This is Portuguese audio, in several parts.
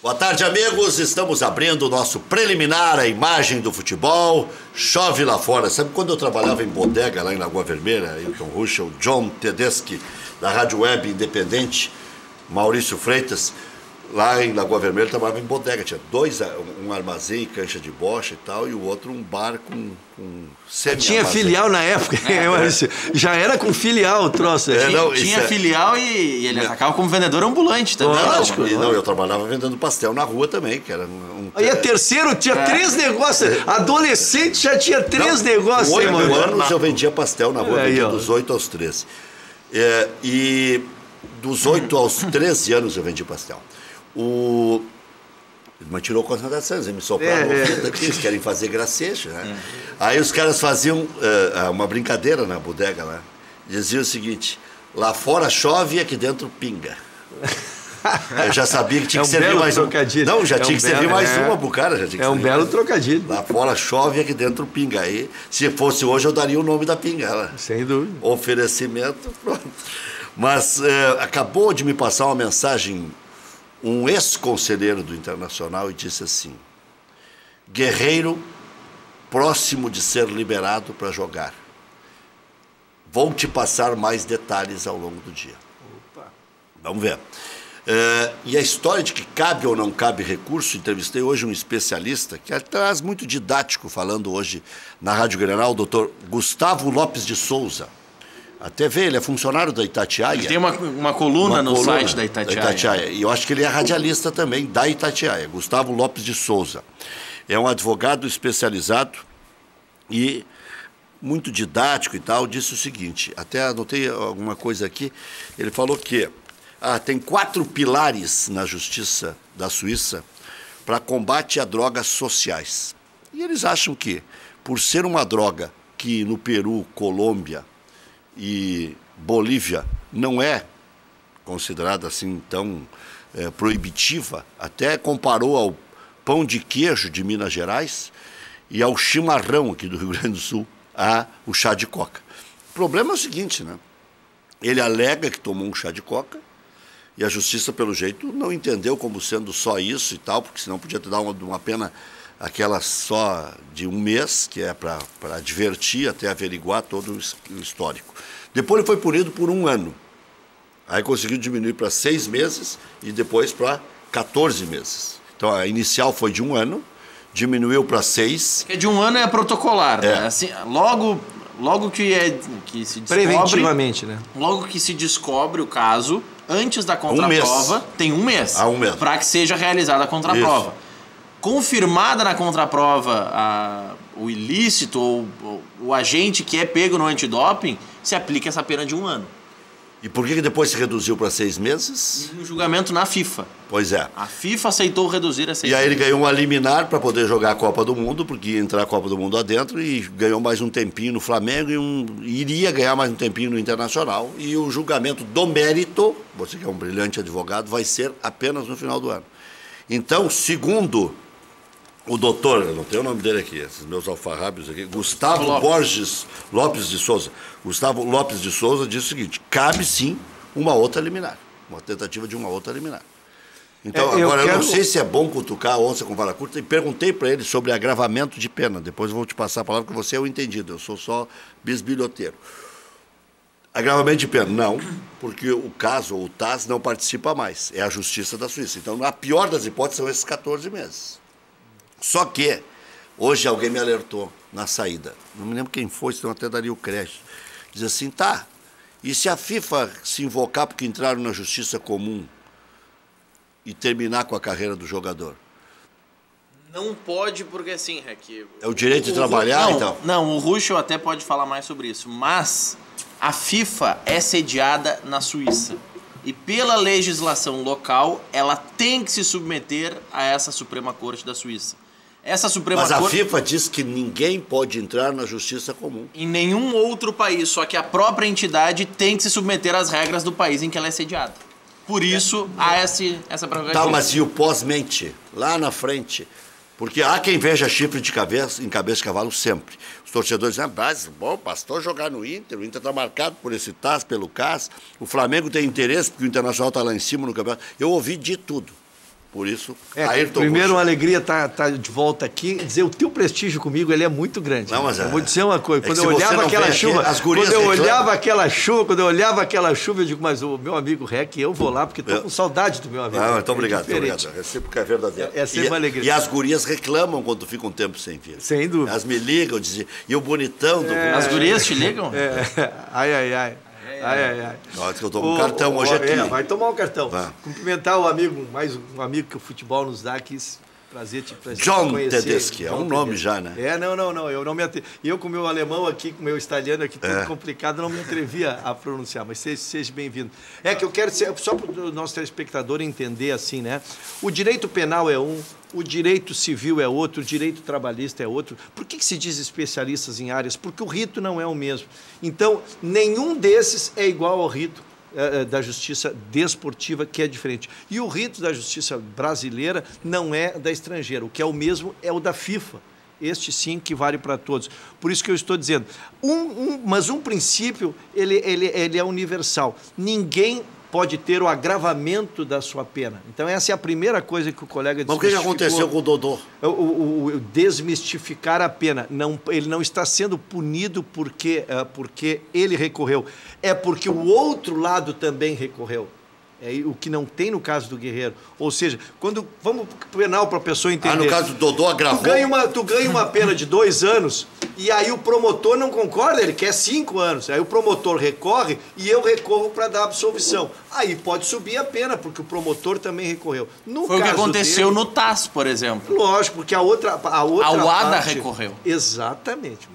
Boa tarde, amigos. Estamos abrindo o nosso preliminar, a imagem do futebol. Chove lá fora. Sabe quando eu trabalhava em bodega lá em Lagoa Vermelha, Ailton Ruschel, John Tedeschi, da Rádio Web Independente, Maurício Freitas, lá em Lagoa Vermelha trabalhava em bodega. Tinha um armazém, cancha de bocha e tal, e o outro um bar com Tinha filial na época, já era com filial o troço. Tinha filial e ele atacava como vendedor ambulante também. Lógico. Não, eu trabalhava vendendo pastel na rua também, que era Aí a terceiro tinha 3 negócios, adolescente já tinha 3 negócios. Com 8 anos eu vendia pastel na rua, vendia dos 8 aos 13. E dos 8 aos 13 anos eu vendi pastel. Mas tirou concentração, eles me sopraram aqui, eles querem fazer gracejo, né? Aí os caras faziam uma brincadeira na bodega lá. Diziam o seguinte: lá fora chove e aqui dentro pinga. Eu já sabia que tinha que servir mais trocadilho. Não, já tinha que servir mais uma pro cara. Já tinha que um belo trocadilho. Lá fora chove e aqui dentro pinga. Aí, se fosse hoje, eu daria o nome da pinga. Sem dúvida. Oferecimento, pronto. Mas acabou de me passar uma mensagem um ex-conselheiro do Internacional e disse assim: Guerreiro próximo de ser liberado para jogar. Vou te passar mais detalhes ao longo do dia. Opa. Vamos ver. E a história de que cabe ou não cabe recurso, entrevistei hoje um especialista que traz muito didático, falando hoje na Rádio Grenal, o doutor Gustavo Lopes de Souza. A TV, ele é funcionário da Itatiaia. Ele tem uma coluna no site da Itatiaia. E eu acho que ele é radialista também da Itatiaia, Gustavo Lopes de Souza. É um advogado especializado e muito didático e tal. Disse o seguinte, até anotei alguma coisa aqui, ele falou que tem 4 pilares na justiça da Suíça para combate a drogas sociais. E eles acham que, por ser uma droga que no Peru, Colômbia e Bolívia não é considerada assim tão proibitiva, até comparou ao pão de queijo de Minas Gerais e ao chimarrão aqui do Rio Grande do Sul, o chá de coca. O problema é o seguinte, né? Ele alega que tomou um chá de coca e a justiça, pelo jeito, não entendeu como sendo só isso e tal, porque senão podia te dar uma pena aquela só de 1 mês, que é para divertir, até averiguar todo o histórico. Depois ele foi punido por 1 ano. Aí conseguiu diminuir para 6 meses e depois para 14 meses. Então a inicial foi de 1 ano, diminuiu para 6. Porque de 1 ano é protocolar, né? Assim, logo que se descobre... Preventivamente, né? Logo que se descobre o caso, antes da contraprova, tem 1 mês. 1 mês. Para que seja realizada a contraprova. Isso. Confirmada na contraprova o ilícito ou o agente que é pego no antidoping, se aplica essa pena de 1 ano. E por que depois se reduziu para 6 meses? Um julgamento na FIFA. Pois é. A FIFA aceitou reduzir a 6 meses. E aí ele ganhou uma liminar para poder jogar a Copa do Mundo, porque ia entrar a Copa do Mundo adentro, e ganhou mais um tempinho no Flamengo e iria ganhar mais um tempinho no Internacional. E o julgamento do mérito, você que é um brilhante advogado, vai ser apenas no final do ano. Então, segundo o doutor, eu não tenho o nome dele aqui, esses meus alfarrábios aqui, Gustavo Lopes de Souza. Gustavo Lopes de Souza diz o seguinte: cabe sim uma outra liminar, uma tentativa de uma outra liminar. Então, eu não sei se é bom cutucar a onça com vara curta, e perguntei para ele sobre agravamento de pena. Depois eu vou te passar a palavra, porque você é o entendido, eu sou só bisbilhoteiro. Agravamento de pena, não, porque o caso, ou o TAS, não participa mais, é a Justiça da Suíça. Então, a pior das hipóteses são esses 14 meses. Só que, hoje alguém me alertou na saída, não me lembro quem foi, senão até daria o crédito. Diz assim, e se a FIFA se invocar porque entraram na justiça comum e terminar com a carreira do jogador? Não pode, porque assim, Rec... É o direito de trabalhar, então? Não, o Ruschel até pode falar mais sobre isso, mas a FIFA é sediada na Suíça. E pela legislação local, ela tem que se submeter a essa Suprema Corte da Suíça. Mas a FIFA diz que ninguém pode entrar na justiça comum. Em nenhum outro país, só que a própria entidade tem que se submeter às regras do país em que ela é sediada. Por isso, há essa prerrogativa. Tá, mas e o pós-mente? Lá na frente? Porque há quem veja chifre de cabeça, em cabeça de cavalo sempre. Os torcedores dizem, bom, bastou jogar no Inter, o Inter está marcado por esse TAS, pelo CAS, o Flamengo tem interesse porque o Internacional está lá em cima no campeonato. Eu ouvi de tudo. Por isso, Ayrton primeiro, Russo. uma alegria estar de volta aqui. Dizer, o teu prestígio comigo ele é muito grande. Não, mas eu vou dizer uma coisa. é que Quando eu se você olhava não aquela vem aqui, chuva, as gurias quando eu reclamam. olhava aquela chuva, eu digo, mas o meu amigo Rec, eu vou lá porque estou com saudade do meu amigo. Não, então obrigado, diferente. obrigado. Recíproca é verdadeira. É sempre uma alegria. E as gurias reclamam quando fica um tempo sem vir. Sem dúvida. Elas me ligam, dizem, e o bonitão do... As gurias te ligam? Ai. Olha, que eu tô com um cartão hoje aqui. Vai tomar um cartão. Vai. Cumprimentar o amigo, mais um amigo que o futebol nos dá aqui. Prazer te John conhecer. Tedeschi, é um nome já, né? Não. Eu não me atrevi. Eu com o meu alemão aqui, com o meu italiano aqui, tudo complicado, não me atrevia a pronunciar, mas seja bem-vindo. É que eu quero ser, só para o nosso telespectador entender assim, né? O direito penal é um, o direito civil é outro, o direito trabalhista é outro. Por que se diz especialistas em áreas? Porque o rito não é o mesmo. Então, nenhum desses é igual ao rito da justiça desportiva, que é diferente. E o rito da justiça brasileira não é da estrangeira. O que é o mesmo é o da FIFA. Este sim que vale para todos. Por isso que eu estou dizendo. Mas um princípio, ele é universal. Ninguém pode ter o agravamento da sua pena. Então, essa é a primeira coisa que o colega Mas o que aconteceu com o Dodô? O desmistificar a pena. Ele não está sendo punido porque ele recorreu. É porque o outro lado também recorreu. É o que não tem no caso do Guerreiro. Ou seja, quando vamos penal para a pessoa entender. No caso do Dodô agravou. Tu ganha uma pena de 2 anos e aí o promotor não concorda, ele quer 5 anos. Aí o promotor recorre e eu recorro para dar absolvição. Aí pode subir a pena, porque o promotor também recorreu. Foi o que aconteceu no TAS, por exemplo. Lógico, porque a outra A UADA parte, recorreu. Exatamente.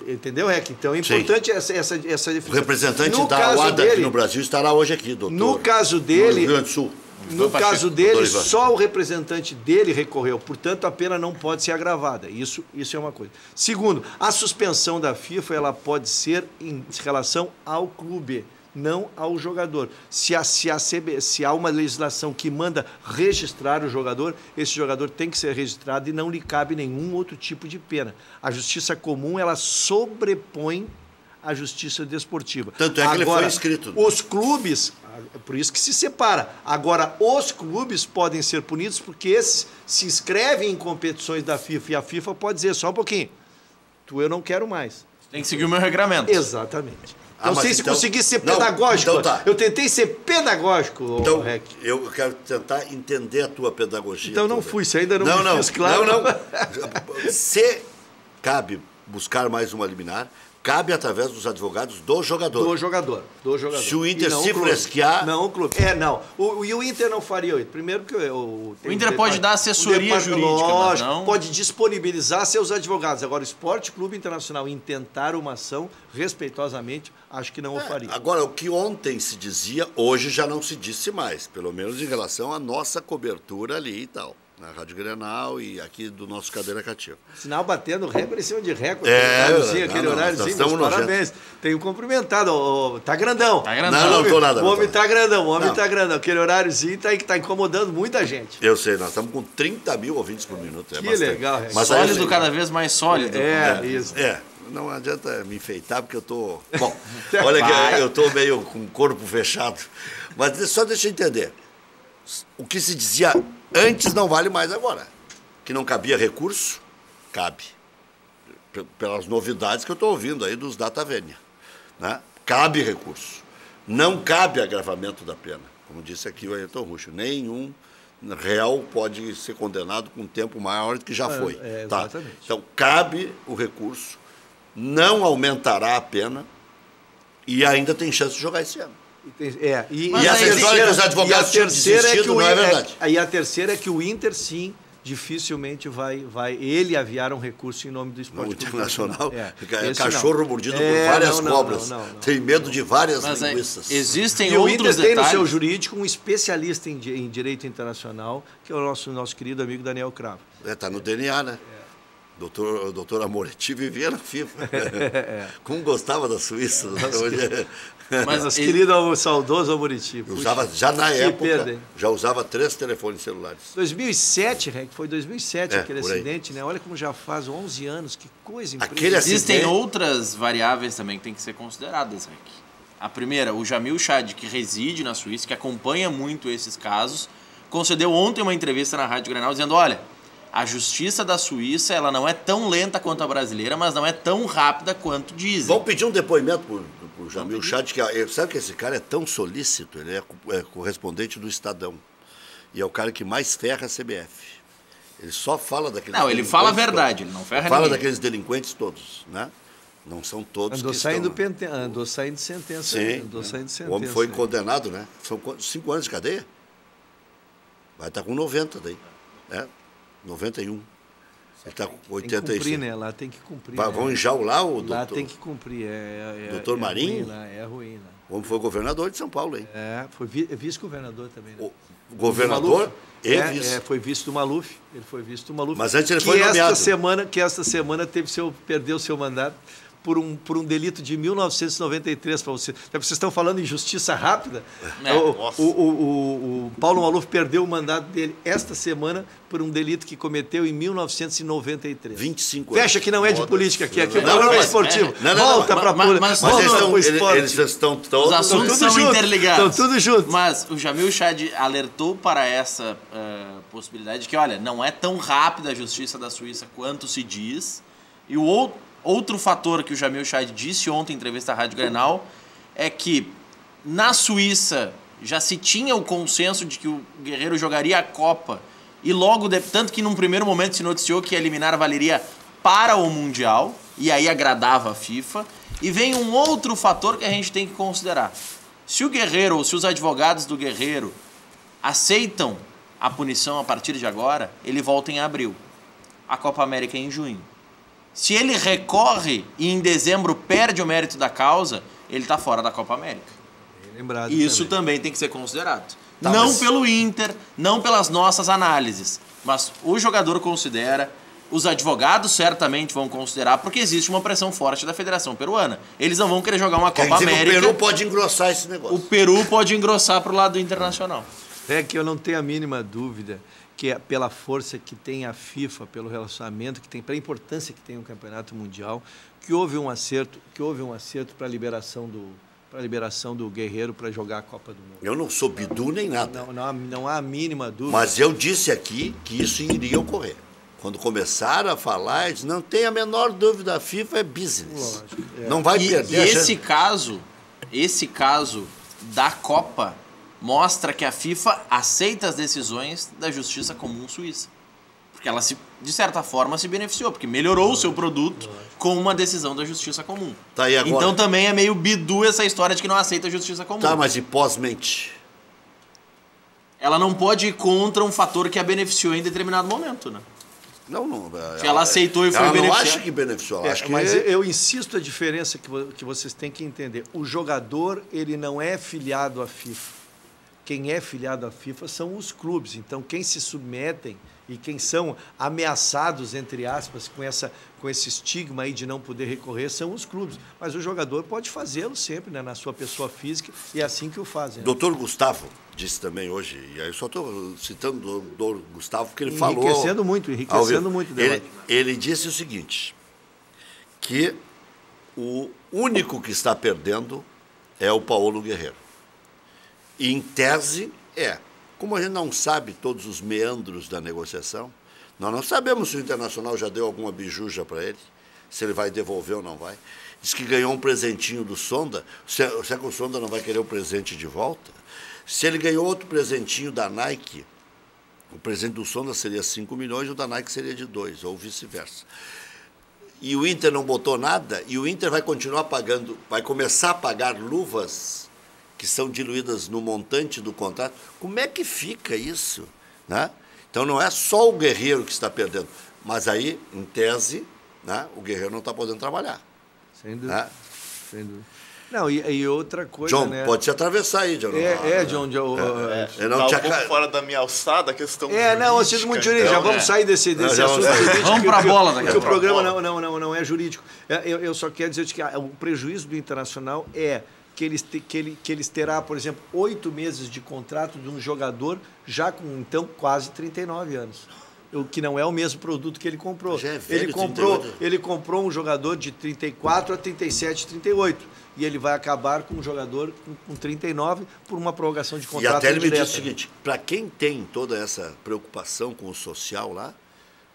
Entendeu, Rec? Então é importante essa definição. O representante da UADA aqui no Brasil estará hoje aqui, doutor. No caso dele, no Rio Grande do Sul. No caso dele, só o representante dele recorreu. Portanto, a pena não pode ser agravada. Isso é uma coisa. Segundo, a suspensão da FIFA ela pode ser em relação ao clube, não ao jogador. Se há uma legislação que manda registrar o jogador, esse jogador tem que ser registrado e não lhe cabe nenhum outro tipo de pena. A justiça comum, ela sobrepõe a justiça desportiva. Tanto é que ele foi inscrito. Os clubes, por isso que se separa. Agora, os clubes podem ser punidos porque esses se inscrevem em competições da FIFA e a FIFA pode dizer, só um pouquinho, eu não quero mais. Tem que seguir o meu regramento. Exatamente. Não sei se então, consegui ser pedagógico. Então tá. Eu tentei ser pedagógico, então, Rec. Eu quero tentar entender a tua pedagogia. Então não fui, você ainda não me fez claro. Não. Se cabe buscar mais uma liminar, cabe através dos advogados do jogador. Do jogador. Se o Inter se fresquear... Não, o clube. Não. E o Inter não faria isso. Primeiro que o Inter pode dar assessoria jurídica, mas não... Pode disponibilizar seus advogados. Agora, o Esporte Clube Internacional intentar uma ação, respeitosamente, acho que não o faria. Agora, o que ontem se dizia, hoje já não se disse mais. Pelo menos em relação à nossa cobertura ali e tal. Na Rádio Grenal e aqui do nosso Cadeira Cativa. Sinal batendo recorde em cima de recorde. Aquele horáriozinho, parabéns. Tenho cumprimentado. Tá grandão. Tá grandão. Não tô nada. O homem tá grandão, Aquele horáriozinho tá aí que tá incomodando muita gente. Eu sei, nós estamos com 30 mil ouvintes por minuto. Que legal. Mas sólido, cada vez mais sólido. Isso. Não adianta me enfeitar porque eu tô... Bom, olha que eu tô meio com o corpo fechado. Mas só deixa eu entender. O que se dizia antes não vale mais agora. Que não cabia recurso, cabe. Pelas novidades que eu estou ouvindo aí dos Data Vênia. Né? Cabe recurso. Não cabe agravamento da pena. Como disse aqui o Ayrton Russo, nenhum réu pode ser condenado com um tempo maior do que já foi. Exatamente. Então, cabe o recurso, não aumentará a pena e ainda tem chance de jogar esse ano. E essa história que os advogados tinham desistido não é verdade. E a terceira é que o Inter, sim, dificilmente vai ele aviar um recurso em nome do Esporte Clube Internacional. Cachorro mordido por várias cobras. Tem medo de várias linguiças. Existem e outros o Inter detalhes. tem no seu jurídico um especialista em direito internacional, que é o nosso querido amigo Daniel Cravo. Está no DNA, né? Doutor Amoretti vivia na FIFA. Como gostava da Suíça. Mas querido saudoso Amoretti. Usava, já na época, já usava 3 telefones celulares. 2007, Rec, foi 2007 aquele acidente, né? Olha como já faz 11 anos, que coisa impressionante. Existem outras variáveis também que têm que ser consideradas, Rec. A primeira, o Jamil Chad, que reside na Suíça, que acompanha muito esses casos, concedeu ontem uma entrevista na Rádio Grenal dizendo, olha, a justiça da Suíça ela não é tão lenta quanto a brasileira, mas não é tão rápida quanto dizem. Vamos pedir um depoimento pro Jamil Chad, que sabe que esse cara é tão solícito, ele é correspondente do Estadão. E é o cara que mais ferra a CBF. Ele só fala daqueles Não, ele fala a verdade, ele não ferra ninguém. Fala daqueles delinquentes todos, né? Não são todos andou que saindo estão... andou saindo de sentença. Sim, Andou saindo de sentença. O homem foi condenado, né? São 5 anos de cadeia. Vai estar com 90 daí, né? 91. Ele está com 86. Tem que cumprir, né? Lá tem que cumprir. Vão enjaular o doutor. Lá tem que cumprir. Doutor Marinho? É ruim, né? O homem foi governador de São Paulo, hein? Foi vice-governador também, né? O governador vice. Foi vice do Maluf. Ele foi vice do Maluf. Mas antes ele foi nomeado. Esta semana perdeu seu mandato por um delito de 1993 para você. Vocês estão falando em justiça rápida? O Paulo Maluf perdeu o mandato dele esta semana por um delito que cometeu em 1993. 25 anos. Fecha que não é de política aqui, aqui é programa esportivo. Volta para eles estão todos... Os assuntos são interligados. Estão tudo juntos. Mas o Jamil Chad alertou para essa possibilidade de que, olha, não é tão rápida a justiça da Suíça quanto se diz. E o outro fator que o Jamil Chad disse ontem em entrevista à Rádio Grenal é que na Suíça já se tinha o consenso de que o Guerreiro jogaria a Copa e logo, tanto que num primeiro momento se noticiou que a eliminar valeria para o Mundial e aí agradava a FIFA. E vem um outro fator que a gente tem que considerar. Se o Guerreiro ou se os advogados do Guerreiro aceitam a punição a partir de agora, ele volta em abril. A Copa América é em junho. Se ele recorre e em dezembro perde o mérito da causa, ele está fora da Copa América. Lembrado Isso também tem que ser considerado. Tá, não pelo Inter, não pelas nossas análises, mas o jogador considera, os advogados certamente vão considerar, porque existe uma pressão forte da Federação Peruana. Eles não vão querer jogar uma Copa América. O Peru pode engrossar esse negócio. O Peru pode engrossar para o lado internacional. É que eu não tenho a mínima dúvida que é pela força que tem a FIFA, pelo relacionamento que tem, pela importância que tem o Campeonato Mundial, que houve um acerto para a liberação do Guerreiro para jogar a Copa do Mundo. Eu não sou bidu nem nada. Não há a mínima dúvida. Mas eu disse aqui que isso iria ocorrer. Quando começaram a falar, eu disse, não tem a menor dúvida, a FIFA é business. Lógico, não vai perder. E esse caso da Copa mostra que a FIFA aceita as decisões da Justiça Comum Suíça. Porque ela, de certa forma, se beneficiou, porque melhorou o seu produto com uma decisão da Justiça Comum. Tá aí agora. Então também é meio bidu essa história de que não aceita a Justiça Comum. Tá, mas e pós-mente? Ela não pode ir contra um fator que a beneficiou em determinado momento, né? Não. Se ela aceitou e foi beneficiada. beneficiada. Eu não acho que beneficiou. Acho que mas eu insisto a diferença que vocês têm que entender. O jogador, ele não é filiado à FIFA. Quem é filiado à FIFA são os clubes. Então, quem se submetem e quem são ameaçados, entre aspas, com esse estigma aí de não poder recorrer são os clubes. Mas o jogador pode fazê-lo sempre, né, na sua pessoa física, e é assim que o fazem. Né? Doutor Gustavo disse também hoje, e aí eu só estou citando o doutor Gustavo, porque ele falou... Enriquecendo muito. Ele disse o seguinte, que o único que está perdendo é o Paulo Guerreiro. E, em tese, como a gente não sabe todos os meandros da negociação, nós não sabemos se o Internacional já deu alguma bijuja para ele, se ele vai devolver ou não vai. Diz que ganhou um presentinho do Sonda. Será que o Sonda não vai querer o presente de volta? Se ele ganhou outro presentinho da Nike, o presente do Sonda seria 5 milhões e o da Nike seria de 2, ou vice-versa. E o Inter não botou nada, e o Inter vai continuar pagando, vai começar a pagar luvas que são diluídas no montante do contrato. Como é que fica isso? Né? Então, não é só o Guerreiro que está perdendo, mas aí, em tese, né, o Guerreiro não está podendo trabalhar. Sem dúvida. Né? Sem dúvida. Não, e outra coisa, John, né? pode se atravessar aí, John. John. Eu não tinha fora da minha alçada a questão não, Cid Montioni, já vamos sair desse assunto. Vamos para a bola daqui a pouco. Porque o programa não é jurídico. Eu só quero dizer que o prejuízo do Internacional é que eles terá, por exemplo, 8 meses de contrato de um jogador já com, então, quase 39 anos. o que não é o mesmo produto que ele comprou. Já é velho, 38. Ele comprou um jogador de 34 a 37, 38. E ele vai acabar com um jogador com 39 por uma prorrogação de contrato. E até ele me direta. disse o seguinte, para quem tem toda essa preocupação com o social lá,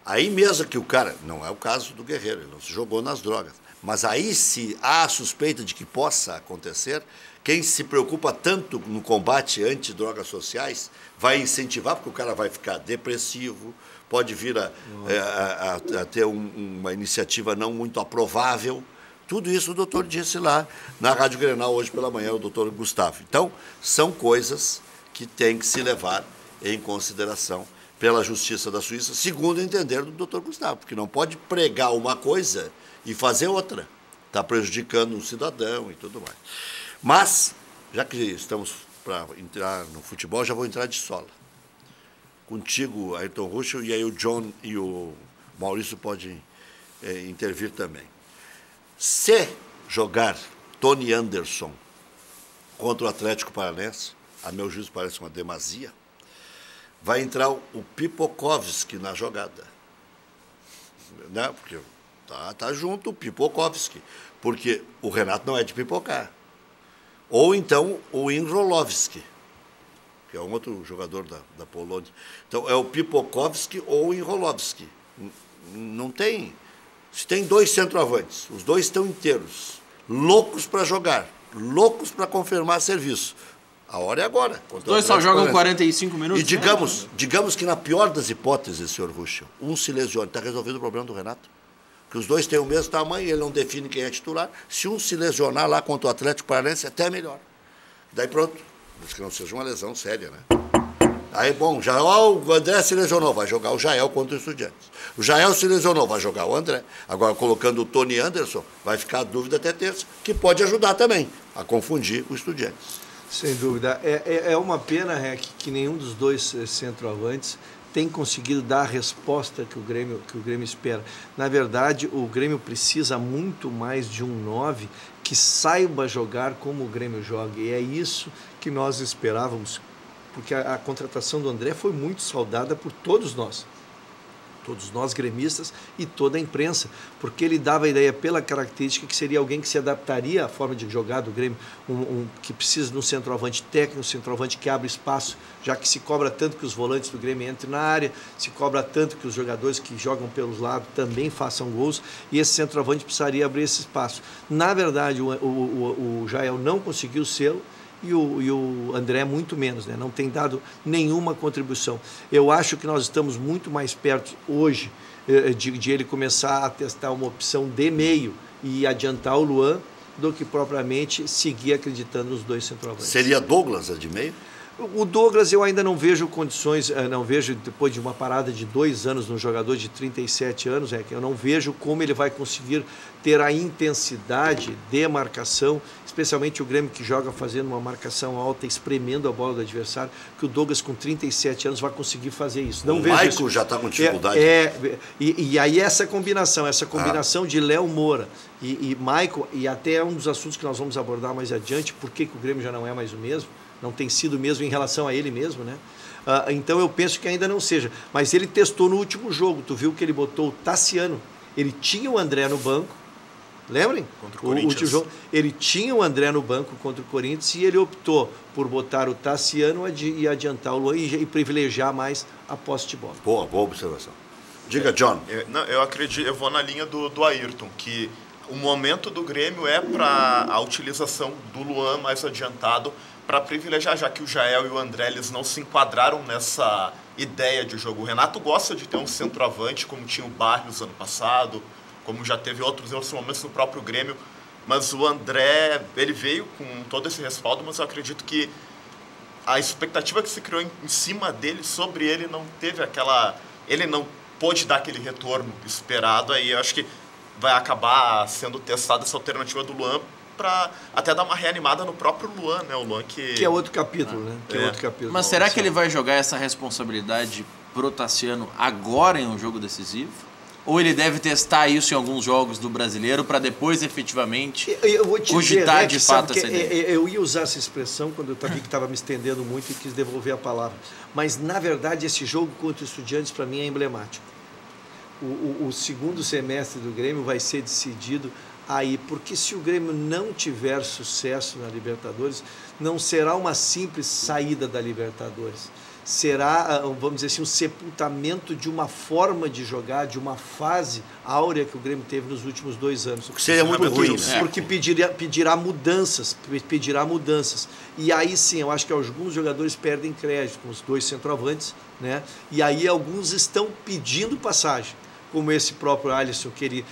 aí mesmo que o cara, não é o caso do Guerreiro, ele não se jogou nas drogas, mas aí se há a suspeita de que possa acontecer, quem se preocupa tanto no combate anti-drogas sociais vai incentivar, porque o cara vai ficar depressivo, pode vir a ter uma iniciativa não muito aprovável. Tudo isso o doutor disse lá na Rádio Grenal hoje pela manhã, o doutor Gustavo. Então, são coisas que tem que se levar em consideração pela Justiça da Suíça, segundo o entender do doutor Gustavo, porque não pode pregar uma coisa e fazer outra. Está prejudicando um cidadão e tudo mais. Mas, já que estamos para entrar no futebol, já vou entrar de sola. Contigo, Ayrton Ruschel, e aí o John e o Maurício podem intervir também. Se jogar Tony Anderson contra o Atlético Paranaense, a meu juízo parece uma demasia, vai entrar o Pipokovski na jogada. Né? Porque tá junto o Pipokovski, porque o Renato não é de pipocar. Ou então o Inrolovski, que é um outro jogador da Polônia. Então é o Pipokovski ou o Inrolovski. Não tem... Se tem dois centroavantes, os dois estão inteiros, loucos para jogar, loucos para confirmar serviço. A hora é agora. Os dois só jogam 45 minutos. E digamos que na pior das hipóteses, senhor Ruschel, um se lesiona. Está resolvido o problema do Renato. Que os dois têm o mesmo tamanho, ele não define quem é titular. Se um se lesionar lá contra o Atlético Paranaense, é até melhor. Daí pronto. Mas que não seja uma lesão séria, né? Aí, bom, o André se lesionou, vai jogar o Jael contra o Estudiantes. O Jael se lesionou, vai jogar o André. Agora, colocando o Tony Anderson, vai ficar a dúvida até terça, que pode ajudar também a confundir o Estudiantes. Sem dúvida. É uma pena, que nenhum dos dois centroavantes tem conseguido dar a resposta que o Grêmio espera. Na verdade, o Grêmio precisa muito mais de um 9 que saiba jogar como o Grêmio joga. E é isso que nós esperávamos, porque a contratação do André foi muito saudada por todos nós gremistas e toda a imprensa, porque ele dava a ideia pela característica que seria alguém que se adaptaria à forma de jogar do Grêmio, que precisa de um centroavante técnico, um centroavante que abre espaço, já que se cobra tanto que os volantes do Grêmio entrem na área, se cobra tanto que os jogadores que jogam pelos lados também façam gols, e esse centroavante precisaria abrir esse espaço. Na verdade, o Jael não conseguiu ser, e o André muito menos, né? Não tem dado nenhuma contribuição. Eu acho que nós estamos muito mais perto hoje de ele começar a testar uma opção de meio e adiantar o Luan do que propriamente seguir acreditando nos dois centroavantes. Seria Douglas a de meio? O Douglas eu ainda não vejo condições, não vejo depois de uma parada de 2 anos num jogador de 37 anos, eu não vejo como ele vai conseguir ter a intensidade de marcação, especialmente o Grêmio que joga fazendo uma marcação alta, espremendo a bola do adversário, que o Douglas com 37 anos vai conseguir fazer isso. Não o vejo Michael isso. Já está com dificuldade. E aí essa combinação de Léo Moura e Michael, e até um dos assuntos que nós vamos abordar mais adiante, por que o Grêmio já não é mais o mesmo, não tem sido mesmo em relação a ele mesmo, né? Então eu penso que ainda não seja. Mas ele testou no último jogo, tu viu que ele botou o Tassiano, ele tinha o André no banco, lembrem? Contra o Corinthians. Último jogo, ele tinha o André no banco contra o Corinthians e ele optou por botar o Tassiano e adiantar o Luan e privilegiar mais a posse de bola. Boa observação. Diga, John. Eu acredito, eu vou na linha do Ayrton, que o momento do Grêmio é para a utilização do Luan mais adiantado, para privilegiar, já que o Jael e o André eles não se enquadraram nessa ideia de jogo. O Renato gosta de ter um centroavante, como tinha o Barrios ano passado, como já teve outros momentos no próprio Grêmio, mas o André, ele veio com todo esse respaldo, mas eu acredito que a expectativa que se criou em cima dele, sobre ele, não teve aquela... Ele não pôde dar aquele retorno esperado, aí eu acho que vai acabar sendo testada essa alternativa do Luan, para até dar uma reanimada no próprio Luan, né? O Luan que é outro capítulo, né? Outro capítulo. Mas será que ele vai jogar essa responsabilidade pro Tassiano agora em um jogo decisivo? Ou ele deve testar isso em alguns jogos do Brasileiro para depois efetivamente eu vou te cogitar dizer, de fato essa ideia? Eu ia usar essa expressão quando eu vi que estava me estendendo muito e quis devolver a palavra. Mas, na verdade, esse jogo contra o Estudiantes, para mim, é emblemático. O segundo semestre do Grêmio vai ser decidido aí, porque se o Grêmio não tiver sucesso na Libertadores, não será uma simples saída da Libertadores. Será, vamos dizer assim, um sepultamento de uma forma de jogar, de uma fase áurea que o Grêmio teve nos últimos 2 anos. O que seria muito ruim, né? Porque pedirá mudanças. E aí sim, eu acho que alguns jogadores perdem crédito, como os 2 centroavantes, né? E aí alguns estão pedindo passagem, como esse próprio Alisson, que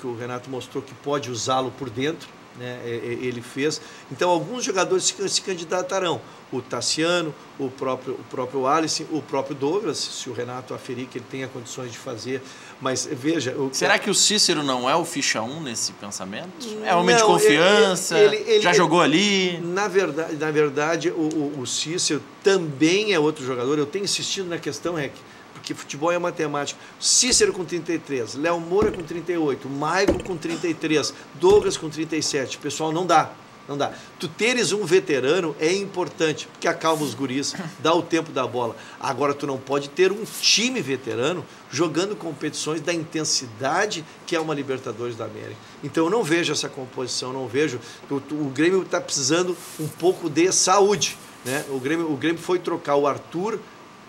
o Renato mostrou que pode usá-lo por dentro, né? Ele fez. Então, alguns jogadores se candidatarão. O Tassiano, o próprio Alisson, o próprio Douglas, se o Renato aferir que ele tenha condições de fazer. Mas, veja... Será que o Cícero não é o ficha 1 nesse pensamento? É homem de confiança, já jogou ali? Na verdade o Cícero também é outro jogador. Eu tenho insistido na questão, Rec, porque futebol é matemática. Cícero com 33, Léo Moura com 38, Maicon com 33, Douglas com 37. Pessoal, não dá. Não dá. Tu teres um veterano é importante, porque acalma os guris, dá o tempo da bola. Agora, tu não pode ter um time veterano jogando competições da intensidade que é uma Libertadores da América. Então, eu não vejo essa composição, não vejo. O Grêmio está precisando um pouco de saúde, né? O Grêmio foi trocar o Arthur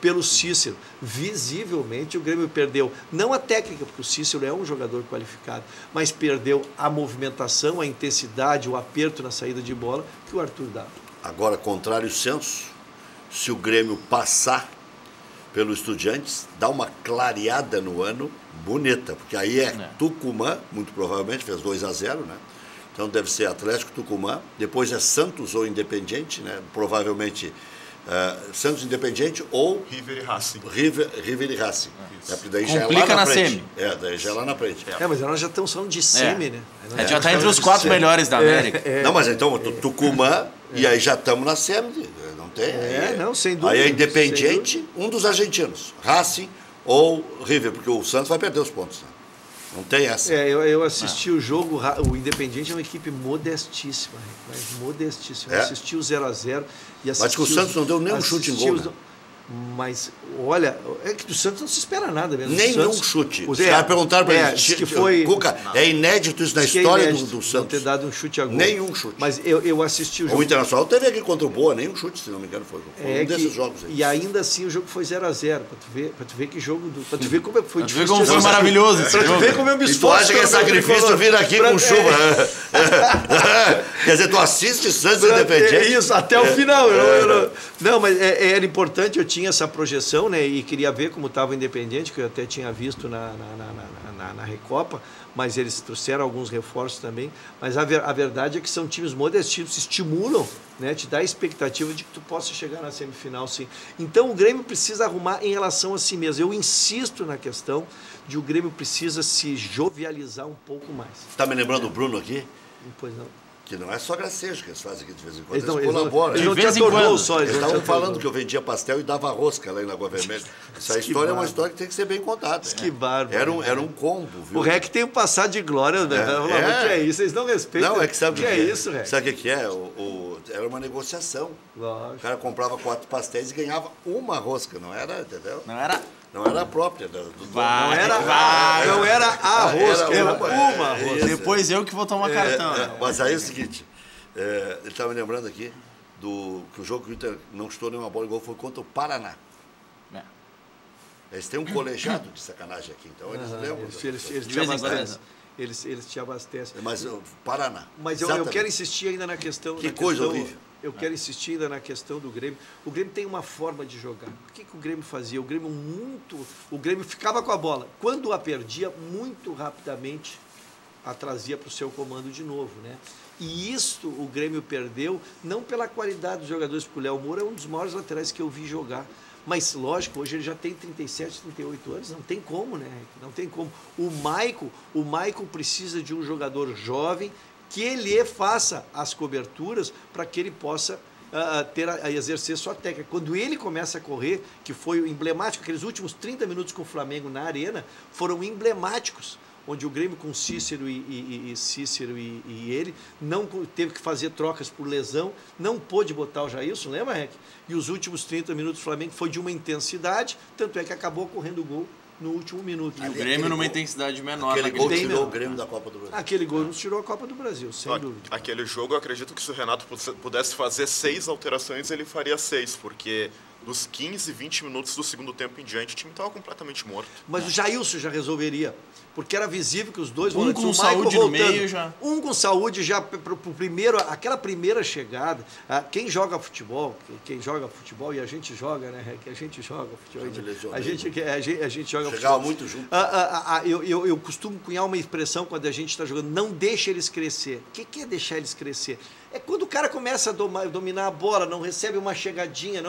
pelo Cícero. Visivelmente o Grêmio perdeu, não a técnica, porque o Cícero é um jogador qualificado, mas perdeu a movimentação, a intensidade, o aperto na saída de bola que o Arthur dava. Agora, contrário senso, se o Grêmio passar pelo Estudiantes, dá uma clareada no ano bonita, porque aí é Tucumã, muito provavelmente, fez 2-0, né? Então deve ser Atlético, Tucumã, depois é Santos ou Independiente, né? Provavelmente Santos, Independiente ou River e Racing. River e Racing. Daí já complica é lá na frente. semi. Daí já é lá na frente. Mas nós já estamos falando de semi, né? Já está entre os 4 melhores da América. Não, mas então, Tucumã, e aí já estamos na semi. Não tem? Não, sem dúvida. Aí é Independiente, um dos argentinos. Racing ou River, porque o Santos vai perder os pontos. Né? Não tem essa. Eu assisti o jogo, o Independiente é uma equipe modestíssima, mas modestíssima. Eu assisti o 0-0 e assisti. Mas que o Santos não deu nem um chute em gol. Mas, olha, é que do Santos não se espera nada mesmo. Nenhum chute. Os caras perguntaram para ele, que foi... Cuca, é inédito isso na história do Santos. Não ter dado um chute a gol. Nenhum chute. Mas eu assisti o jogo. O Internacional teve aqui contra o Boa, nenhum chute, se não me engano, foi um desses jogos aí. E ainda assim o jogo foi 0-0, pra tu ver que jogo... Pra tu ver como foi difícil. Pra tu ver como foi maravilhoso esse jogo. Pra tu ver como eu me esforço. E tu acha que é sacrifício vir aqui com chuva. Quer dizer, tu assiste Santos Independente. Isso, até o final. Não, mas era importante, eu tinha essa projeção, né, e queria ver como estava o Independiente, que eu até tinha visto na Recopa, mas eles trouxeram alguns reforços também. Mas a verdade é que são times modestíssimos, estimulam, né, te dá a expectativa de que tu possa chegar na semifinal, sim. Então o Grêmio precisa arrumar em relação a si mesmo. Eu insisto na questão de o Grêmio precisa se jovializar um pouco mais. Está me lembrando o Bruno aqui? Pois não. Que não é só gracejo que eles fazem aqui de vez em quando, eles colaboram. Eles não te atornou só. Eles estavam falando que eu vendia pastel e dava rosca lá em Lagoa Vermelha. Essa história é uma história que tem que ser bem contada. Que bárbaro. Era um combo, viu? O REC tem um passado de glória, né? Que é isso? Vocês não respeitam. Não, é que sabe o que é isso, REC? Sabe o que é? Era uma negociação. Lógico. O cara comprava 4 pastéis e ganhava uma rosca, não era, entendeu? Não era a própria. Não era a rosca, era uma rosca. Depois eu que vou tomar cartão. Mas aí é o seguinte... ele estava me lembrando aqui que o jogo que o Inter não chutou nenhuma bola igual foi contra o Paraná. Eles têm um colegiado de sacanagem aqui, então eles lembram. Eles te abastecem. Mas o Paraná. Mas eu quero insistir ainda na questão... Que coisa horrível. Eu quero insistir ainda na questão do Grêmio. O Grêmio tem uma forma de jogar. O que o Grêmio fazia? O Grêmio ficava com a bola. Quando a perdia, muito rapidamente a trazia para o seu comando de novo, né? E isso o Grêmio perdeu, não pela qualidade dos jogadores, porque o Léo Moura é um dos maiores laterais que eu vi jogar. Mas, lógico, hoje ele já tem 37, 38 anos, não tem como, né? Não tem como. O Maicon precisa de um jogador jovem que ele faça as coberturas para que ele possa a exercer sua técnica. Quando ele começa a correr, que foi emblemático, aqueles últimos 30 minutos com o Flamengo na arena foram emblemáticos, onde o Grêmio com Cícero e ele não teve que fazer trocas por lesão, não pôde botar o Jailson, lembra, Rec? E os últimos 30 minutos do Flamengo foi de uma intensidade, tanto é que acabou correndo o gol no último minuto. E o Grêmio numa intensidade menor. Aquele gol Bem tirou menor. o Grêmio da Copa do Brasil. Aquele gol nos tirou a Copa do Brasil, sem dúvida. Aquele jogo, eu acredito que se o Renato pudesse fazer 6 alterações, ele faria 6, porque dos 15, 20 minutos do segundo tempo em diante, o time estava completamente morto. Mas o Jailson já resolveria, porque era visível que os dois Um volantes, com o Michael saúde no voltando, meio já. um com saúde já pro primeiro, aquela primeira chegada, quem joga futebol e a gente joga, né, que a gente joga futebol, a gente joga Chegava futebol. muito junto. Eu costumo cunhar uma expressão quando a gente está jogando, não deixa eles crescer. O que é deixar eles crescer? É quando o cara começa a dominar a bola, não recebe uma chegadinha,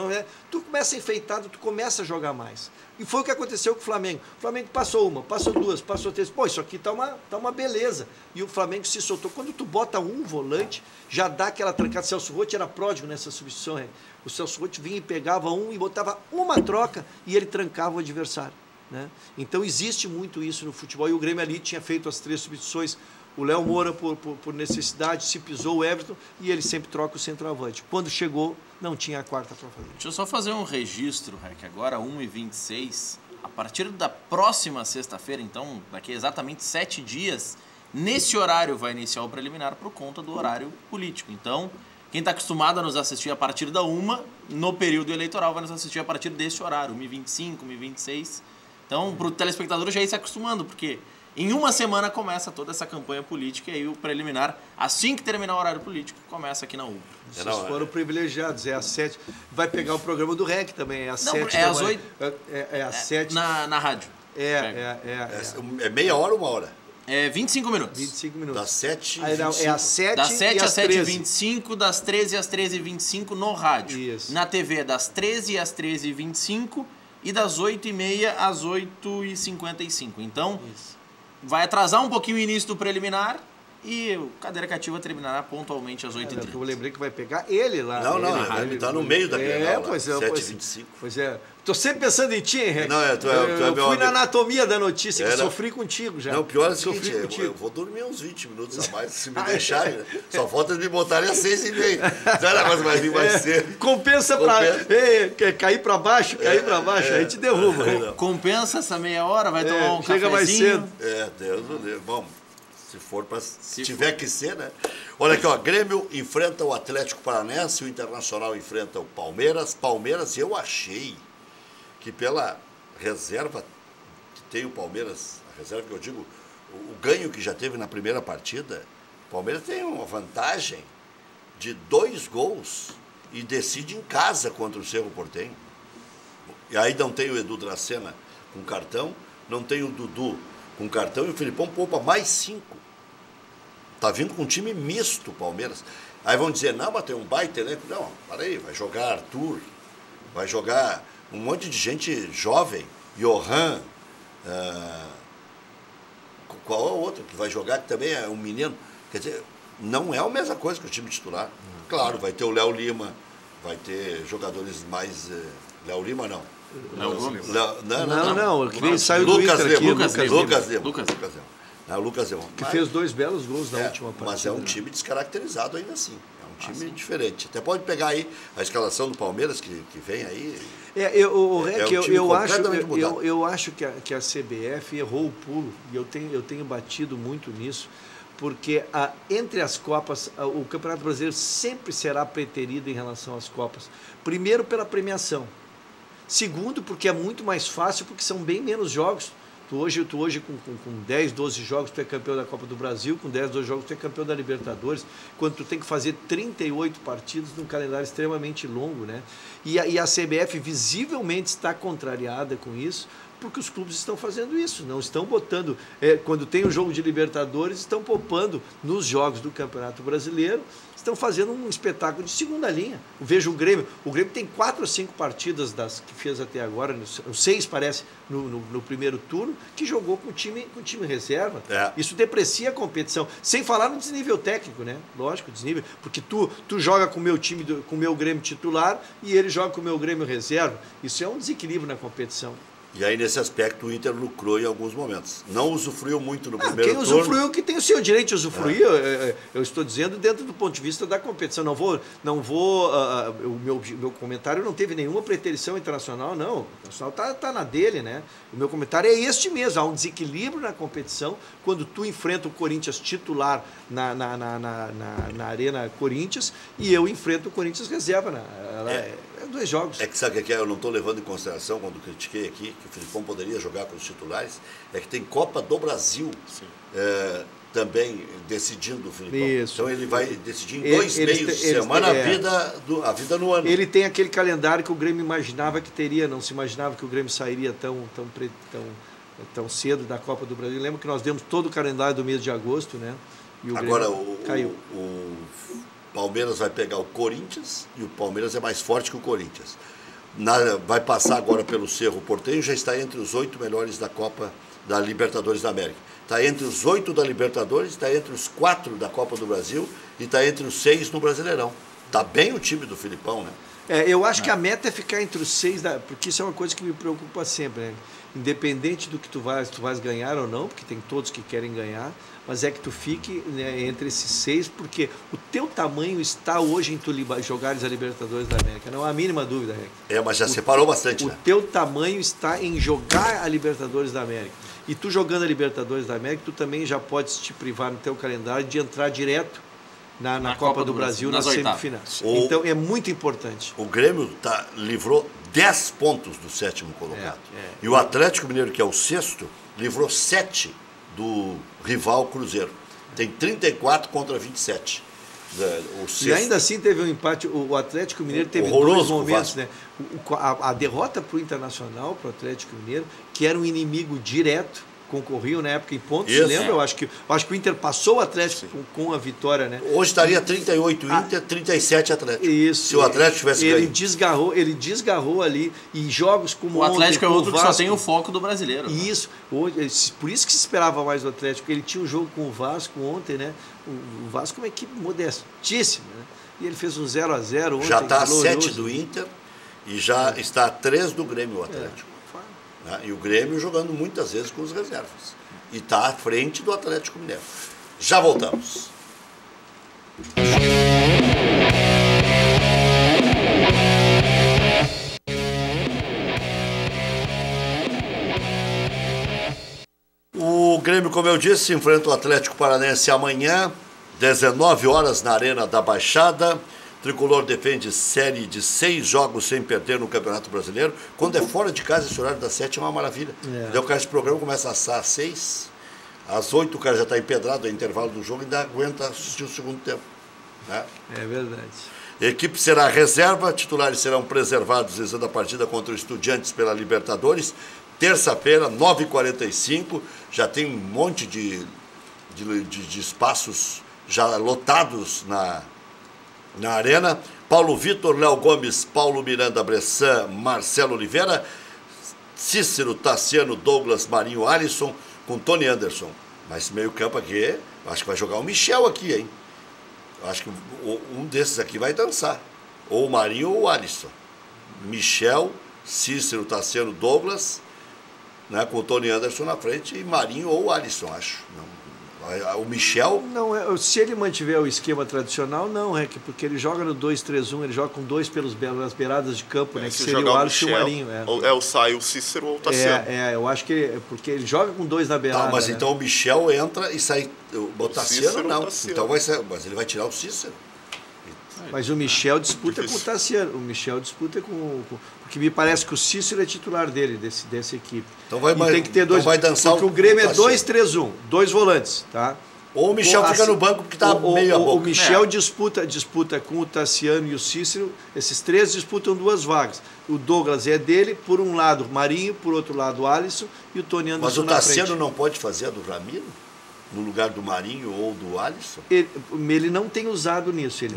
tu começa enfeitado, tu começa a jogar mais. E foi o que aconteceu com o Flamengo. O Flamengo passou uma, passou duas, passou três. Pô, isso aqui tá uma beleza. E o Flamengo se soltou. Quando tu bota um volante, já dá aquela trancada. O Celso Roth era pródigo nessa substituição. O Celso Roth vinha e pegava um e botava uma troca e ele trancava o adversário, né? Então existe muito isso no futebol. E o Grêmio ali tinha feito as 3 substituições. O Léo Moura, por necessidade, se pisou o Everton e ele sempre troca o centroavante. Quando chegou, não tinha a quarta para fazer. Deixa eu só fazer um registro, Rec, agora 1h26. A partir da próxima sexta-feira, então, daqui a exatamente 7 dias, nesse horário vai iniciar o preliminar por conta do horário político. Então, quem está acostumado a nos assistir a partir da 1, no período eleitoral, vai nos assistir a partir desse horário, 1h25, 1h26. Então, para o telespectador já ir se acostumando, porque em uma semana começa toda essa campanha política e aí o preliminar, assim que terminar o horário político, começa aqui na UPA. Vocês foram privilegiados, é às 7. Vai pegar o programa do REC também, é às 7. É às 8. É às 7. Na rádio. É meia hora ou uma hora? É 25 minutos. 25 minutos. Das 7 É às 7 Das 7 às 13. 7h25, das 13 às 13h25 no rádio. Isso. Na TV, das 13 às 13h25 e das 8h30 às 8h55. Então, vai atrasar um pouquinho o início do preliminar e o Cadeira Cativa terminará pontualmente às 8h30. Eu lembrei que vai pegar ele lá. Ele está no meio da Grenal, pois é. 7h25. Pois é. Tô sempre pensando em ti, Henrique. Não, tu é eu meu fui amigo. na anatomia da notícia, que sofri contigo já. Não, o pior é o seguinte, Sofri eu vou dormir uns 20 minutos a mais, se me deixarem. Só falta me botarem às 6h30. Então o negócio vai vir mais cedo. Compensa pra cair pra baixo, aí te derruba. Compensa essa meia hora, vai tomar um chega cafezinho. mais cedo. Deus do Deus. Bom, se tiver que ser, né? Olha aqui, ó, Grêmio enfrenta o Atlético Paranaense, o Internacional enfrenta o Palmeiras. Eu achei que pela reserva que tem o Palmeiras, a reserva que eu digo, o ganho que já teve na primeira partida, o Palmeiras tem uma vantagem de 2 gols e decide em casa contra o Cerro Porteño. E aí não tem o Edu Dracena com cartão, não tem o Dudu com cartão e o Filipão poupa mais 5. Tá vindo com um time misto o Palmeiras. Aí vão dizer, não, mas tem um baita elenco. Não, para aí, vai jogar Arthur, vai jogar um monte de gente jovem, Johan, qual é o outro que vai jogar, que também é um menino. Quer dizer, não é a mesma coisa que o time titular. Claro, vai ter o Léo Lima, vai ter jogadores mais... Léo Lima não. Léo Gomes? Não, que saiu do Inter aqui. Lucas Lima. Lucas Lima. Que fez 2 belos gols na última partida. Mas é um time descaracterizado ainda assim. É um time diferente. Até pode pegar aí a escalação do Palmeiras que vem aí. Eu acho que a CBF errou o pulo, e eu tenho batido muito nisso, porque entre as Copas, o Campeonato Brasileiro sempre será preterido em relação às Copas. Primeiro, pela premiação. Segundo, porque é muito mais fácil, porque são bem menos jogos. Tu hoje com 10, 12 jogos, tu é campeão da Copa do Brasil, com 10, 12 jogos, tu é campeão da Libertadores, quando tu tem que fazer 38 partidas num calendário extremamente longo, né? E a CBF visivelmente está contrariada com isso, porque os clubes estão fazendo isso, não estão botando, quando tem o jogo de Libertadores, estão poupando nos jogos do Campeonato Brasileiro, estão fazendo um espetáculo de segunda linha. Veja o Grêmio tem 4 ou 5 partidas das que fez até agora, 6 parece, no primeiro turno, que jogou com time reserva. Isso deprecia a competição, sem falar no desnível técnico, né? Lógico, desnível, porque tu joga com o meu time, com o meu Grêmio titular e ele joga com o meu Grêmio reserva. Isso é um desequilíbrio na competição. E aí, nesse aspecto, o Inter lucrou em alguns momentos. Não usufruiu muito no primeiro turno. Quem usufruiu que tem o seu direito de usufruir, eu estou dizendo dentro do ponto de vista da competição. O meu comentário não teve nenhuma preterição internacional, não. O internacional está na dele, né? O meu comentário é este mesmo. Há um desequilíbrio na competição quando tu enfrenta o Corinthians titular na Arena Corinthians e eu enfrento o Corinthians reserva. É 2 jogos. É que sabe o que eu não estou levando em consideração quando critiquei aqui que o Filipão poderia jogar com os titulares, é que tem Copa do Brasil também decidindo o Filipão. Isso. Então ele vai decidir em 2 meios de semana a vida no ano. Ele tem aquele calendário que o Grêmio imaginava que teria, não se imaginava que o Grêmio sairia tão cedo da Copa do Brasil. Lembra que nós demos todo o calendário do mês de agosto, né? E o agora Grêmio caiu. O Palmeiras vai pegar o Corinthians e o Palmeiras é mais forte que o Corinthians. Vai passar agora pelo Cerro Porteño, já está entre os 8 melhores da Copa da Libertadores da América. Está entre os 8 da Libertadores, está entre os 4 da Copa do Brasil e está entre os 6 no Brasileirão. Está bem o time do Filipão, né? Eu acho que a meta é ficar entre os 6, porque isso é uma coisa que me preocupa sempre, né? Independente do que tu vais ganhar ou não, porque tem todos que querem ganhar, mas é que tu fique, né, entre esses 6, porque o teu tamanho está hoje em tu jogares a Libertadores da América, não há a mínima dúvida, né? Mas já separou bastante, né? O teu tamanho está em jogar a Libertadores da América. E tu jogando a Libertadores da América, tu também já podes te privar no teu calendário de entrar direto na Copa do Brasil, nas semifinais. Então é muito importante. O Grêmio livrou 10 pontos do 7º colocado. E o Atlético Mineiro, que é o 6º, livrou 7 do rival Cruzeiro. Tem 34 contra 27. E ainda assim teve um empate. O Atlético Mineiro teve 2 momentos, né? A derrota para o Internacional, para o Atlético Mineiro, que era um inimigo direto, concorriam na época em pontos, se lembra? Eu acho que o Inter passou o Atlético com a vitória, né? Hoje estaria 38 Inter, 37 Atlético. Isso. Se o Atlético tivesse ganho. Ele desgarrou ali, e jogos como o Atlético ontem, é outro que só tem o foco do brasileiro. Isso. Por isso que se esperava mais do Atlético. Ele tinha um jogo com o Vasco ontem, né? O Vasco é uma equipe modestíssima, né? E ele fez um 0-0 ontem. Já está a 7 do Inter e já está a 3 do Grêmio, o Atlético. E o Grêmio jogando muitas vezes com os reservas. E está à frente do Atlético Mineiro. Já voltamos. O Grêmio, como eu disse, enfrenta o Atlético Paranaense amanhã, 19 horas na Arena da Baixada. Tricolor defende série de 6 jogos sem perder no Campeonato Brasileiro. Quando é fora de casa, esse horário das 7 é uma maravilha. Daí o cara de programa começa às 6, às 8 o cara já está empedrado, é intervalo do jogo, e ainda aguenta assistir o segundo tempo. Né? É verdade. A equipe será reserva, titulares serão preservados visando a partida contra o Estudiantes pela Libertadores. Terça-feira, 9h45, já tem um monte de espaços já lotados na Arena. Paulo Vitor, Léo Gomes, Paulo Miranda, Bressan, Marcelo Oliveira, Cícero, Tassiano, Douglas, Marinho, Alisson, com Tony Anderson. Mas meio campo aqui, eu acho que vai jogar o Michel aqui, hein? Eu acho que um desses aqui vai dançar. Ou o Marinho ou o Alisson. Michel, Cícero, Tassiano, Douglas, né, com o Tony Anderson na frente, e Marinho ou o Alisson, acho. O Michel... Não, se ele mantiver o esquema tradicional, não, porque ele joga no 2-3-1, ele joga com 2 pelas beiradas de campo, né? Que seria o Alisson e o Marinho. Sai o Cícero ou o Tassiano. Eu acho que porque ele joga com 2 na beirada. Mas né? então o Michel entra e sai. O Tassiano não. Então vai ser, mas ele vai tirar o Cícero. Mas o Michel disputa com o Tassiano. O Michel disputa porque me parece que o Cícero é titular dele, dessa equipe. Então vai, tem que ter 2. Então vai dançar porque o Grêmio é 2-3-1, 2 volantes, tá? Ou o Michel fica no banco porque está meio a boca. O Michel disputa com o Tassiano e o Cícero, esses três disputam 2 vagas. O Douglas é dele, por um lado o Marinho, por outro lado o Alisson e o Tony Anderson na frente. Mas o Tassiano não pode fazer a do Ramiro? No lugar do Marinho ou do Alisson? Ele não tem usado nisso. Ele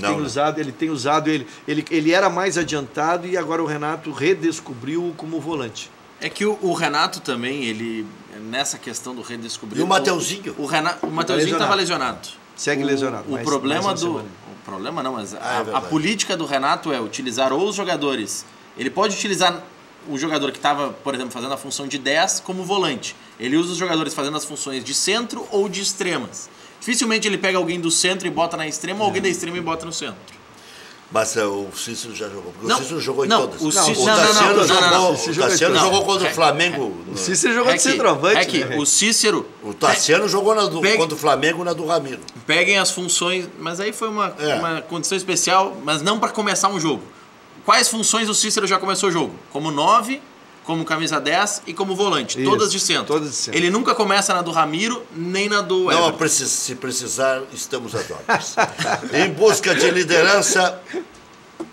tem usado. Ele era mais adiantado e agora o Renato redescobriu-o como volante. É que o Renato também, ele, nessa questão do redescobrir... E o Mateuzinho? O Mateuzinho estava lesionado. Segue lesionado. O problema não, mas a política do Renato é utilizar ou os jogadores. Ele pode utilizar o jogador que estava, por exemplo, fazendo a função de 10 como volante. Ele usa os jogadores fazendo as funções de centro ou de extremas. Dificilmente ele pega alguém do centro e bota na extrema ou alguém da extrema e bota no centro. Mas o Cícero já jogou. Porque o Cícero jogou em todas. O Tassiano jogou contra o Flamengo. O Cícero jogou de centroavante. O Cícero... O Tassiano jogou contra o Flamengo na do Ramiro. Peguem as funções... Mas aí foi uma condição especial, mas não para começar um jogo. Quais funções o Cícero já começou o jogo? Como 9, como camisa 10 e como volante. Isso, todas de centro. Todas de centro. Ele nunca começa na do Ramiro, nem na do Everton. Não, se precisar, estamos às ordens. Em busca de liderança,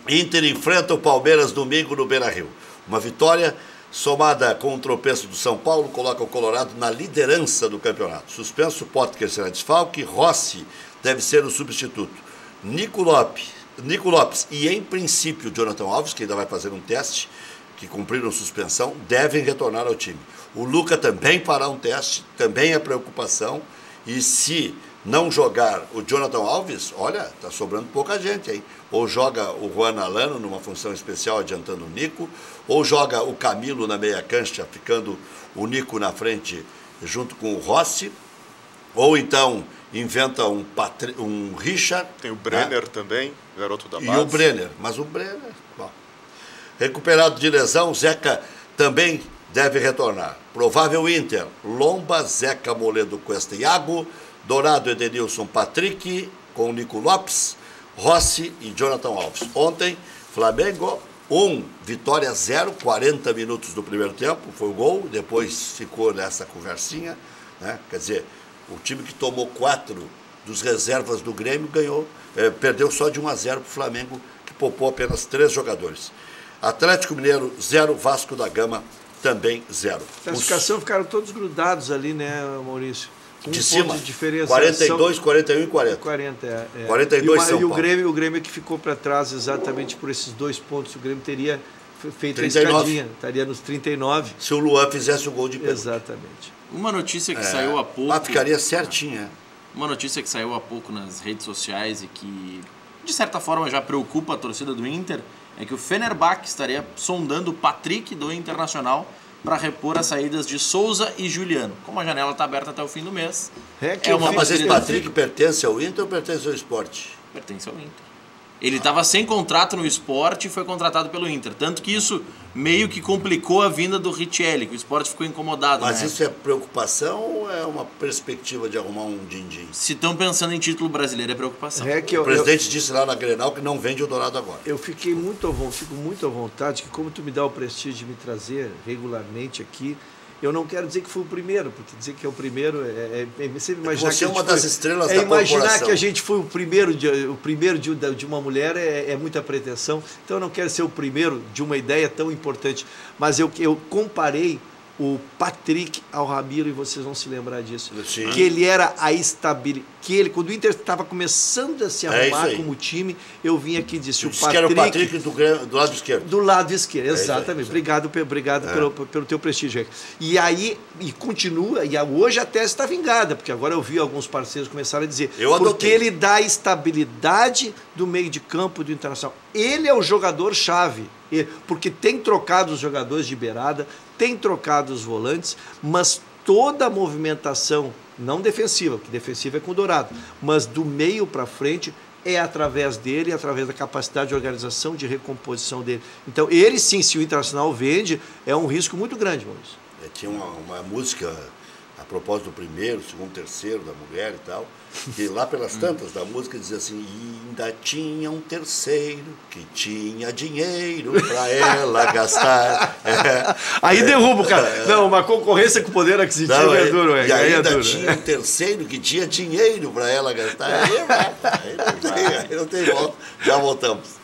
Inter enfrenta o Palmeiras domingo no Beira-Rio. Uma vitória somada com um tropeço do São Paulo coloca o Colorado na liderança do campeonato. Suspenso, Potker será desfalque, Rossi deve ser o substituto. Nico Lopes e, em princípio, Jonathan Alves, que ainda vai fazer um teste, que cumpriram suspensão, devem retornar ao time. O Luca também fará um teste, também é preocupação, e se não jogar o Jonathan Alves, olha, está sobrando pouca gente, hein? Ou joga o Juan Alano numa função especial adiantando o Nico, ou joga o Camilo na meia cancha, ficando o Nico na frente junto com o Rossi, ou então inventa um Richard. Tem o Brenner também, garoto da base. E o Brenner, mas o Brenner... Bom. Recuperado de lesão, Zeca também deve retornar. Provável Inter, Lomba, Zeca, Moledo, Cuesta, Iago, Dourado, Edenilson, Patrick, com Nico Lopes, Rossi e Jonathan Alves. Ontem, Flamengo 1, Vitória 0, 40 minutos do primeiro tempo, foi o gol, depois ficou nessa conversinha, né? Quer dizer, o time que tomou 4 dos reservas do Grêmio perdeu só de 1-0 para o Flamengo, que poupou apenas 3 jogadores. Atlético Mineiro 0, Vasco da Gama também 0. Classificação ficaram todos grudados ali, né, Maurício? De cima, de diferença. 42, 41 e 40. 42 São Paulo. E o Grêmio que ficou para trás exatamente por esses 2 pontos. O Grêmio teria feito 39. a escadinha, estaria nos 39. Se o Luan fizesse o gol de pênalti. Exatamente. Uma notícia que saiu há pouco... Ah, ficaria certinha. Uma notícia que saiu há pouco nas redes sociais e que, de certa forma, já preocupa a torcida do Inter, é que o Fenerbahçe estaria sondando o Patrick do Internacional para repor as saídas de Souza e Juliano. Como a janela está aberta até o fim do mês... Mas esse Patrick pertence ao Inter ou pertence ao Sport? Pertence ao Inter. Ele estava sem contrato no Sport e foi contratado pelo Inter. Tanto que isso meio que complicou a vinda do Richelli, que o Sport ficou incomodado. Mas isso é preocupação ou é uma perspectiva de arrumar um din-din? Se estão pensando em título brasileiro, é preocupação. O presidente disse lá na Grenal que não vende o Dourado agora. Eu fico muito à vontade que, como tu me dá o prestígio de me trazer regularmente aqui, eu não quero dizer que fui o primeiro, porque dizer que é o primeiro sempre imaginar Você que é uma das estrelas da imaginar corporação. que a gente foi o primeiro de uma mulher é muita pretensão. Então eu não quero ser o primeiro de uma ideia tão importante. Mas eu comparei o Patrick ao Ramiro, e vocês vão se lembrar disso. Sim. Que ele era a estabilidade. Quando o Inter estava começando a se arrumar como time, eu vim aqui e disse: o Patrick. Que era o Patrick do lado esquerdo. Do lado esquerdo, exatamente. Obrigado pelo teu prestígio. E aí, e continua, e hoje a tese está vingada, porque agora eu vi alguns parceiros começarem a dizer. Porque ele dá a estabilidade do meio de campo do Internacional. Ele é o jogador-chave, porque tem trocado os jogadores de beirada, tem trocado os volantes, mas toda a movimentação, não defensiva, porque defensiva é com o Dourado, mas do meio para frente é através dele, através da capacidade de organização, de recomposição dele. Então, ele sim, se o Internacional vende, é um risco muito grande, Maurício. Tinha uma música a propósito do primeiro, segundo, terceiro, da mulher e tal, que lá pelas tantas da música dizia assim, e ainda tinha um terceiro que tinha dinheiro para ela gastar. Aí derruba o cara. Não, uma concorrência com poder aquisitivo é duro. E ainda tinha um terceiro que tinha dinheiro para ela gastar. Aí não tem volta. Já voltamos.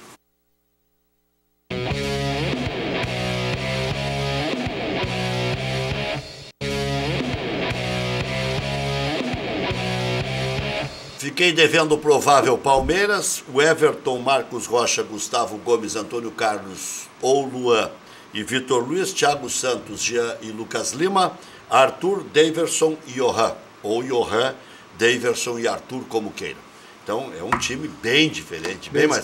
Fiquei devendo o provável Palmeiras, o Everton, Marcos Rocha, Gustavo Gomes, Antônio Carlos ou Luan e Vitor Luiz, Thiago Santos, Jean e Lucas Lima, Arthur, Daverson e Johan, ou Johan, Daverson e Arthur, como queiram. Então é um time bem diferente, bem mais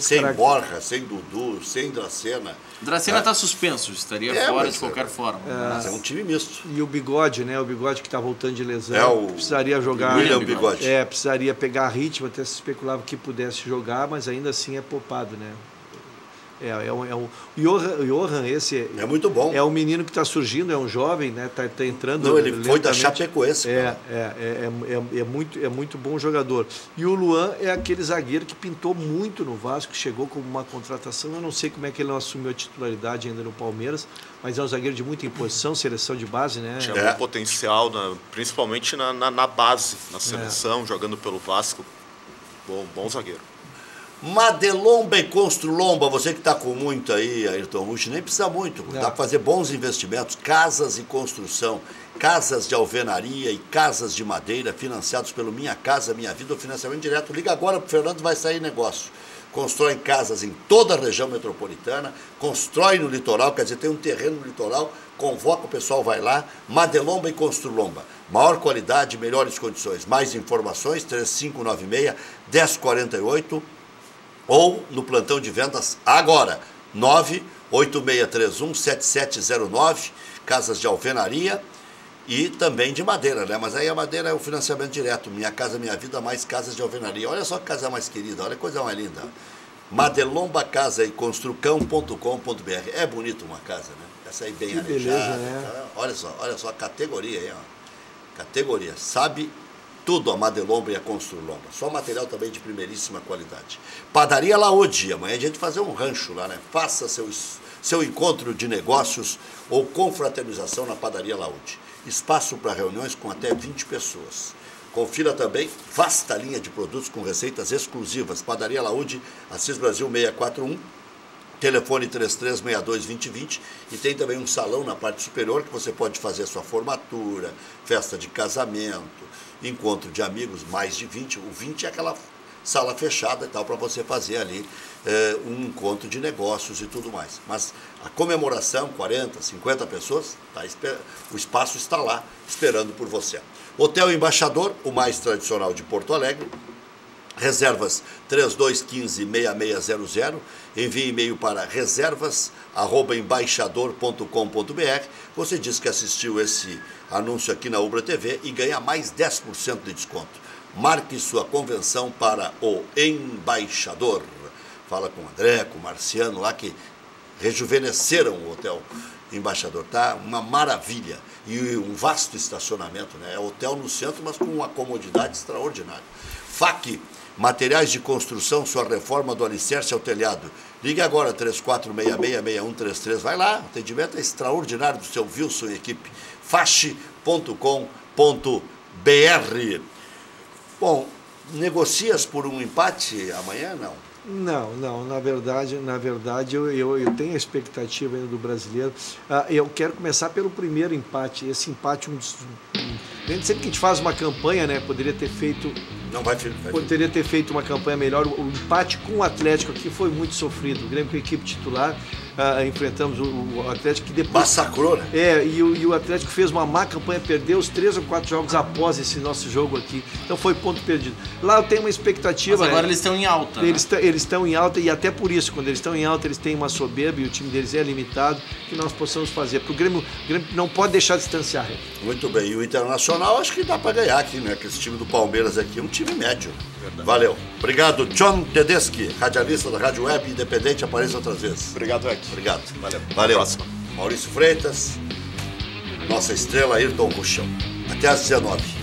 sem Borja, sem Dudu, sem Dracena. Dracena está suspenso, estaria fora de qualquer forma. Mas é um time misto. E o Bigode, né? O Bigode que está voltando de lesão, precisaria jogar. William Bigode. Precisaria pegar ritmo, até se especulava que pudesse jogar, mas ainda assim é poupado, né? O Johan, esse é muito bom. É um menino que está surgindo, é um jovem, né? Tá entrando. Não, ele foi da Chapecoense. É muito bom jogador. E o Luan é aquele zagueiro que pintou muito no Vasco, chegou como uma contratação. Eu não sei como é que ele não assumiu a titularidade ainda no Palmeiras, mas é um zagueiro de muita imposição, seleção de base, né? Tinha muito potencial, principalmente na base, na seleção, jogando pelo Vasco. Bom zagueiro. Madelomba e Construlomba, você que está com muito aí, Ayrton Rusch, nem precisa muito, dá para fazer bons investimentos, casas e construção, casas de alvenaria e casas de madeira, financiados pelo Minha Casa Minha Vida, o financiamento direto. Liga agora para o Fernando, vai sair negócio. Constrói casas em toda a região metropolitana, constrói no litoral, quer dizer, tem um terreno no litoral, convoca o pessoal, vai lá, Madelomba e Construlomba. Maior qualidade, melhores condições. Mais informações, 3596-1048, ou no plantão de vendas agora, 98631-7709, casas de alvenaria e também de madeira, né? Mas aí a madeira é o financiamento direto, Minha Casa Minha Vida, mais casas de alvenaria. Olha só que casa mais querida, olha que coisa mais linda. Madelomba Casa e Construcão.com.br. É bonito uma casa, né? Essa aí bem arejada. Beleza, né? Olha só a categoria aí, ó. Categoria, sabe tudo a Madelomba e a Construlomba. Só material também de primeiríssima qualidade. Padaria Laudi, amanhã a gente fazer um rancho lá, né? Faça seu encontro de negócios ou confraternização na Padaria Laudi. Espaço para reuniões com até 20 pessoas. Confira também vasta linha de produtos com receitas exclusivas. Padaria Laudi, Assis Brasil 641, telefone 3362-2020, e tem também um salão na parte superior que você pode fazer sua formatura, festa de casamento, encontro de amigos, mais de 20. O 20 é aquela sala fechada e tal, para você fazer ali um encontro de negócios e tudo mais. Mas a comemoração, 40, 50 pessoas, o espaço está lá esperando por você. Hotel Embaixador, o mais tradicional de Porto Alegre. Reservas 3215-6600, envie e-mail para reservas@embaixador.com.br. Você diz que assistiu esse anúncio aqui na Ubra TV e ganha mais 10% de desconto. Marque sua convenção para o Embaixador. Fala com o André, com o Marciano lá, que rejuvenesceram o Hotel Embaixador. Tá uma maravilha. E um vasto estacionamento, né? É hotel no centro, mas com uma comodidade extraordinária. FAC, materiais de construção, sua reforma do alicerce ao telhado. Ligue agora, 3466-6133. Vai lá, o atendimento é extraordinário do seu Wilson e equipe. Fache.com.br. Bom, negocias por um empate amanhã, não? Não, na verdade eu tenho a expectativa ainda do brasileiro. Eu quero começar pelo primeiro empate. Esse empate, sempre que a gente faz uma campanha, né, poderia ter feito uma campanha melhor. O empate com o Atlético aqui foi muito sofrido. O Grêmio com a equipe titular, enfrentamos o Atlético que depois... Massacrou, né? E o Atlético fez uma má campanha, perdeu os 3 ou 4 jogos após esse nosso jogo aqui. Então foi ponto perdido. Lá eu tenho uma expectativa... Mas agora eles estão em alta, Eles estão em alta, e até por isso, quando eles estão em alta, eles têm uma soberba e o time deles é limitado, que nós possamos fazer. Porque o Grêmio não pode deixar de distanciar. Muito bem. E o Internacional acho que dá para ganhar aqui, né? Que esse time do Palmeiras aqui é um time médio. Verdade. Valeu. Obrigado, John Tedeschi, radialista da Rádio Web Independente. Apareça outras vezes. Obrigado, Eck. Obrigado. Valeu. Valeu. Maurício Freitas, nossa estrela Ayrton Ruschel. Até às 19.